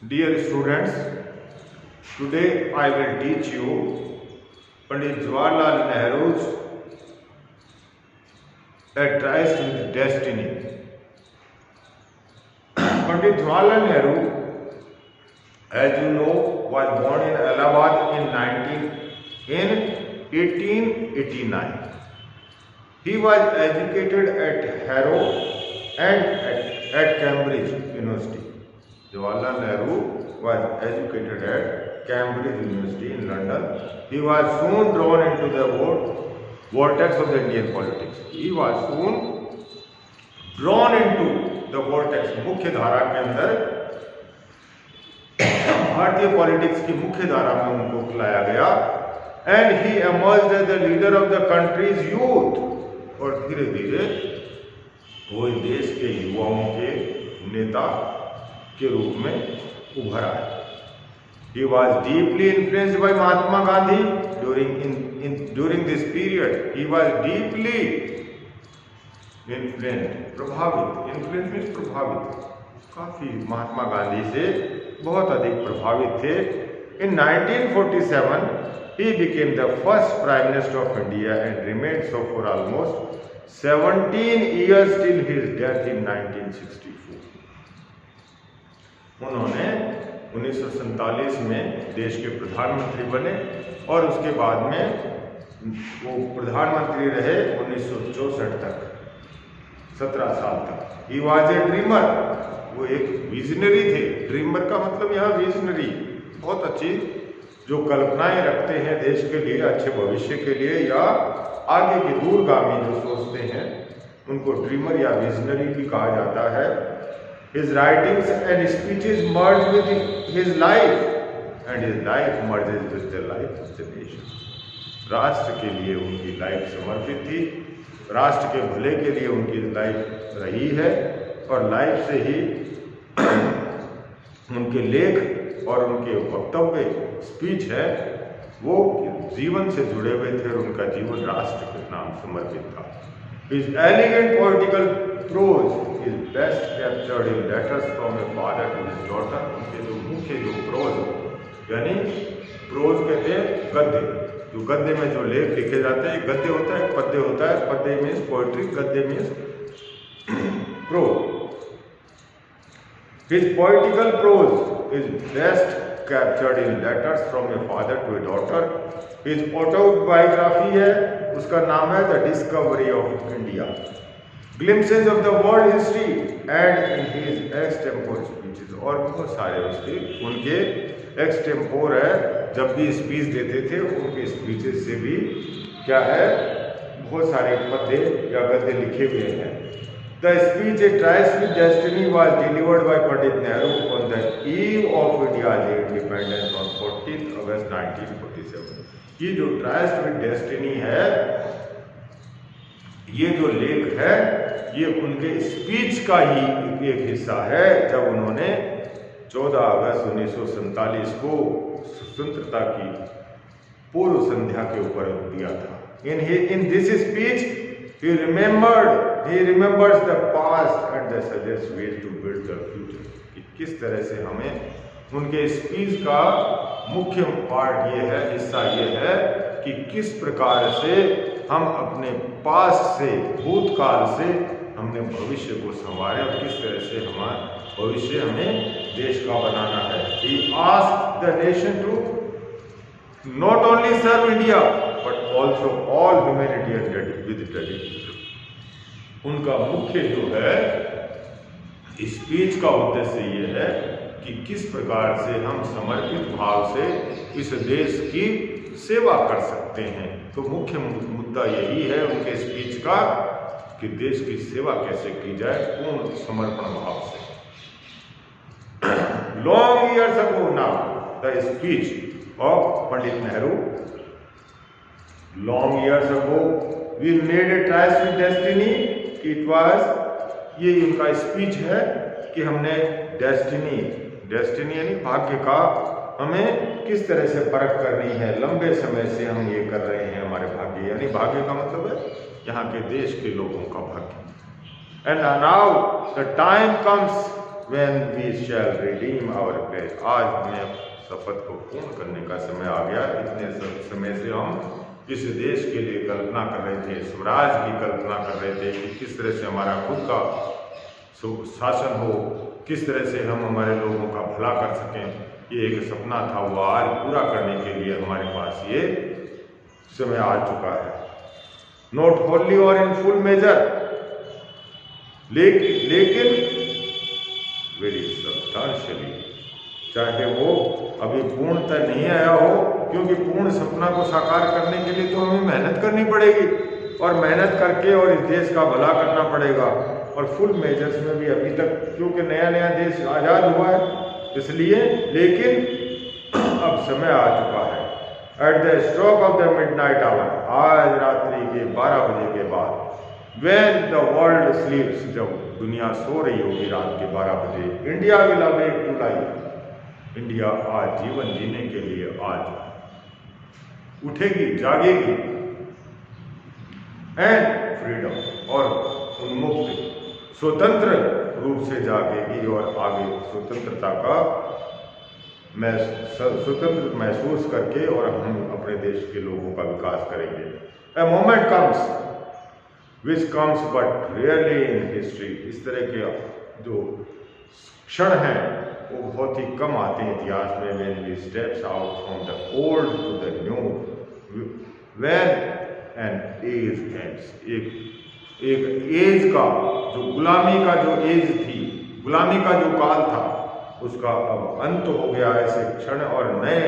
Dear students, today I will teach you Pandit Jawaharlal Nehru's A Tryst with Destiny. Pandit Jawaharlal Nehru, as you know, was born in Allahabad in 1889. He was educated at Harrow and at Cambridge University. Jawaharlal Nehru was educated at Cambridge University in London. He was soon drawn into the vortex of the Indian politics. He was soon drawn into the vortex, मुख्य धारा के अंदर, भारतीय politics की मुख्य धारा में उनको लाया गया. And he emerged as the leader of the country's youth. और धीरे धीरे वो देश के युवाओं के नेता के रूप में उभर आए. He was deeply influenced by Mahatma Gandhi during this period. He was deeply influenced, प्रभावित. Influence means प्रभावित. काफी महात्मा गांधी से बहुत अधिक प्रभावित थे. In 1947, he became the first Prime Minister of India and remained so for almost 17 years till his death in 1964. उन्होंने 1947 में देश के प्रधानमंत्री बने और उसके बाद में वो प्रधानमंत्री रहे 1964 तक, 17 साल तक. He was a dreamer. वो एक विजनरी थे. ड्रीमर का मतलब यहाँ विजनरी, बहुत अच्छी जो कल्पनाएं रखते हैं देश के लिए, अच्छे भविष्य के लिए या आगे की दूरगामी जो सोचते हैं, उनको ड्रीमर या विजनरी भी कहा जाता है. His writings and speeches merge with his life and his life merges with the life of the nation. राष्ट्र के लिए उनकी लाइफ समर्पित थी, राष्ट्र के भले के लिए उनकी लाइफ रही है और लाइफ से ही उनके लेख और उनके वक्तव्य, स्पीच है, वो जीवन से जुड़े हुए थे और उनका जीवन राष्ट्र के नाम समर्पित था. His elegant political prose is best captured in letters from a father to his daughter. उनके जो मुख्य जो प्रोज, यानी प्रोज कहते हैं गद्य, जो गद्य में जो लेख लिखे जाते हैं. गद्य होता है, पद्य होता है. पद्य मीन्स पोएट्री, गद्य means prose. His political prose is best captured in letters from a father to a daughter. His autobiography है, उसका नाम है The Discovery of India. Glimpses of the world history and in his extempore speeches. और बहुत सारे उनके extempore है, जब भी स्पीच देते थे उनके स्पीचेस से भी क्या है, बहुत सारे पद्य या गद्य लिखे हुए हैं. The speech A Tryst with Destiny was delivered by Pandit Nehru on the eve of India's independence on 14th August 1947. ये जो Tryst with Destiny है, ये जो लेख है, ये उनके स्पीच का ही एक हिस्सा है जब उन्होंने 14 अगस्त 1947 को स्वतंत्रता की पूर्व संध्या के ऊपर दिया था. In this speech, he remembers the past and the suggests ways to build the future. कि किस तरह से हमें, उनके स्पीच का मुख्य पार्ट ये है, हिस्सा ये है कि किस प्रकार से हम अपने पास्ट से, भूतकाल से हमने भविष्य को संवारे और किस तरह से हमारा भविष्य हमें देश का बनाना है. He asked the nation to not only serve India but also all humanity with dedication. उनका मुख्य जो है स्पीच का उद्देश्य ये है कि किस प्रकार से हम समर्पित भाव से इस देश की सेवा कर सकते हैं. तो मुख्य मुद्दा यही है उनके स्पीच का कि देश की सेवा कैसे की जाए पूर्ण समर्पण भाव से. Long years ago now, the speech of Pandit Nehru. Long years ago, we made a tryst with destiny. It was, ये इनका स्पीच है कि हमने डेस्टिनी यानी भाग्य का हमें किस तरह से परख करनी है. लंबे समय से हम ये कर रहे हैं हमारे भाग्य, यानी भाग्य का मतलब है यहाँ के देश के लोगों का भाग्य. And now the time comes when we shall redeem our pledge. आज हमें शपथ को पूर्ण करने का समय आ गया। इतने समय से हम इस देश के लिए कल्पना कर रहे थे, स्वराज की कल्पना कर रहे थे कि किस तरह से हमारा खुद का शासन हो, किस तरह से हम हमारे लोगों का भला कर सकें। ये एक सपना था, वो आज पूरा करने के लिए हमारे पास ये समय आ चुका है। नॉट होली और इन फुल मेजर, लेकिन वेरी सब्सटेंशियली, चाहे वो अभी पूर्णतः नहीं आया हो, क्योंकि पूर्ण सपना को साकार करने के लिए तो हमें मेहनत करनी पड़ेगी और मेहनत करके और इस देश का भला करना पड़ेगा। और फुल मेजर्स में भी अभी तक, क्योंकि नया नया देश आज़ाद हुआ है इसलिए, लेकिन अब समय आ चुका है। At the stroke of the midnight hour, आज रात्रि के 12 बजे के बाद, when the world sleeps, जब दुनिया सो रही होगी रात के 12 बजे, India will awake to life, India आज जीवन जीने के लिए आज उठेगी, जागेगी। एंड फ्रीडम, और उन्मुक्त स्वतंत्र रूप से जागेगी और आगे स्वतंत्रता का स्वतंत्र महसूस करके और हम अपने देश के लोगों का विकास करेंगे। A moment comes which comes but rarely in history, इस तरह के जो क्षण हैं वो बहुत ही कम आते हैं इतिहास में। When we steps out from the old to the new, when an age ends, एक एज का जो गुलामी का जो एज थी, गुलामी का जो काल था, उसका अब अंत हो गया। ऐसे क्षण और नए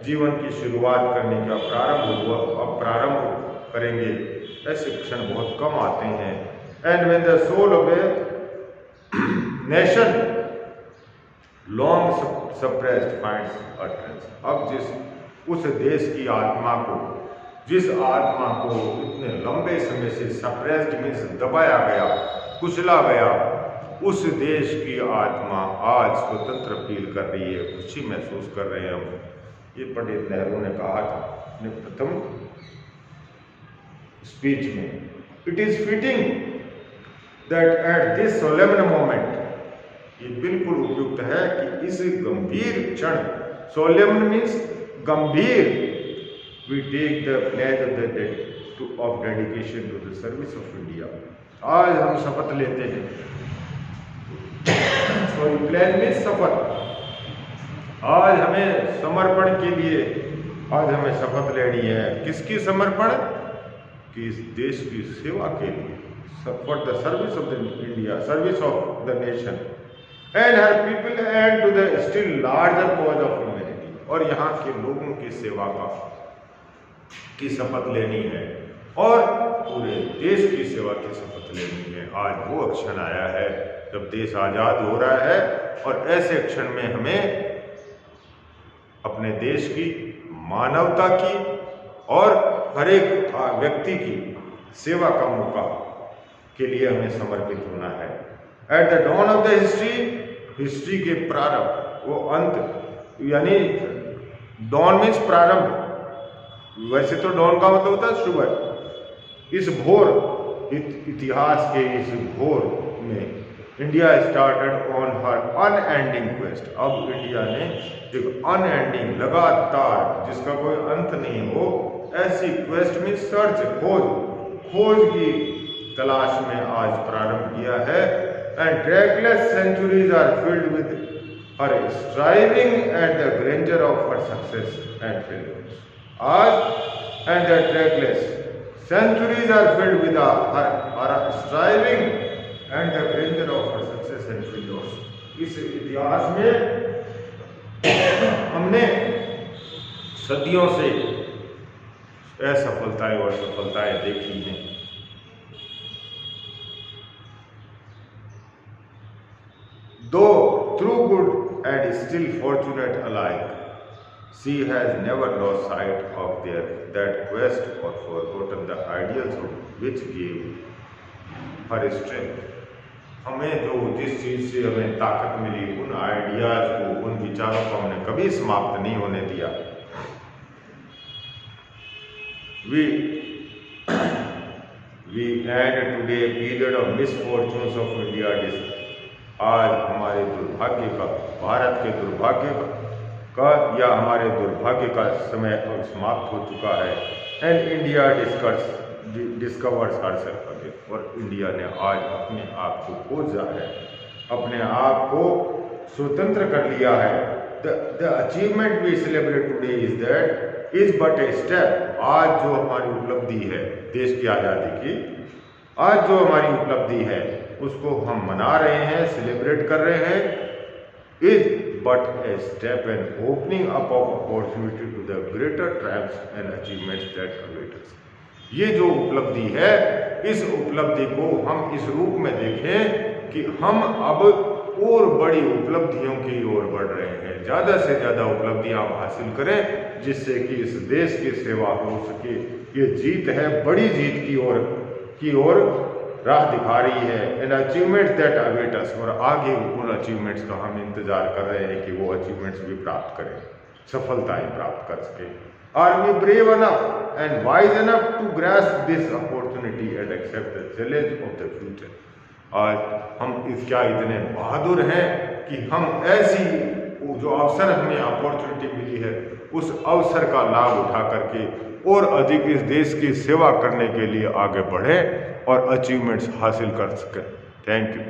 जीवन की शुरुआत करने का प्रारंभ हुआ, अब प्रारंभ करेंगे। ऐसे क्षण बहुत कम आते हैं। And when the soul of a nation long suppressed finds utterance, अब उस देश की आत्मा को, जिस आत्मा को इतने लंबे समय से सप्रेस्ड मीन्स दबाया गया, कुचला गया, उस देश की आत्मा आज स्वतंत्र फील कर रही है, खुशी महसूस कर रहे हैं हम। ये पंडित नेहरू ने कहा था अपने प्रथम स्पीच में। It is fitting that at this solemn moment, ये बिल्कुल उपयुक्त है कि इस गंभीर क्षण, सोलेमन मीन्स गंभीर, we take the pledge of dedication to the service of India. आज हम शपथ लेते हैं, सॉरी प्लेज में शपथ, आज हमें समर्पण के लिए, आज हमें शपथ लेनी है। किसकी समर्पण? कि इस देश की सेवा के लिए, for the service of the India, service of the nation and her people and to the still larger cause of humanity, और यहाँ के लोगों की सेवा की शपथ लेनी है और पूरे देश की सेवा की शपथ लेनी है। आज वो क्षण आया है जब देश आज़ाद हो रहा है, और ऐसे क्षण में हमें अपने देश की, मानवता की और हर एक व्यक्ति की सेवा का मौका के लिए हमें समर्पित होना है। At the dawn of the history, history के प्रारंभ, वो अंत, यानी डॉन मीन्स प्रारंभ, वैसे तो डॉन का मतलब होता है सुबह। इस भोर, इतिहास के इस भोर में India started on her unending quest, अब इंडिया ने एक अनएंडिंग, लगातार, जिसका कोई अंत नहीं हो, ऐसी क्वेस्ट में सर्च, खोज की तलाश में आज प्रारंभ किया है। And trackless centuries are filled with her striving at the grandeur of her success and failures. आज and the trackless centuries are filled with our striving and the grandeur of our success and failures. इस इतिहास में हमने सदियों से असफलताएं और सफलताएं देखी हैं। Though through good and still fortunate alike, she has never lost sight of that quest or forgotten the ideals which gave her strength. हमें जो जिस चीज़ से हमें ताकत मिली, उन आइडियाज को, उन विचारों को हमने कभी समाप्त नहीं होने दिया। We had today a period of misfortunes of India आज हमारे दुर्भाग्य का, भारत के दुर्भाग्य का या हमारे दुर्भाग्य का समय अब समाप्त हो चुका है। And India discovers herself again, और इंडिया ने आज अपने आप को खोजा है, अपने आप को स्वतंत्र कर लिया है। The achievement we celebrate today is but a step. आज जो हमारी उपलब्धि है देश की आज़ादी की, आज जो हमारी उपलब्धि है उसको हम मना रहे हैं, सेलिब्रेट कर रहे हैं, is but a step and opening up of opportunity to the greater triumphs and achievements that await us. ये जो उपलब्धि है, इस उपलब्धि को हम इस रूप में देखें कि हम अब और बड़ी उपलब्धियों की ओर बढ़ रहे हैं, ज़्यादा से ज़्यादा उपलब्धियां हासिल करें, जिससे कि इस देश की सेवा हो सके। ये जीत है, बड़ी जीत की ओर राह दिखा रही है। एंड अचीवमेंट्स दैट अवेट अस, और आगे उन अचीवमेंट्स का हम इंतजार कर रहे हैं कि वो अचीवमेंट्स भी प्राप्त करें, सफलताएं प्राप्त कर सकें। Are we brave enough and wise enough to grasp this opportunity and accept the challenge of the future. आज हम क्या इतने बहादुर हैं कि हम ऐसी जो अवसर हमें अपॉर्चुनिटी मिली है, उस अवसर का लाभ उठा करके और अधिक इस देश की सेवा करने के लिए आगे बढ़ें और अचीवमेंट्स हासिल कर सकें। Thank you.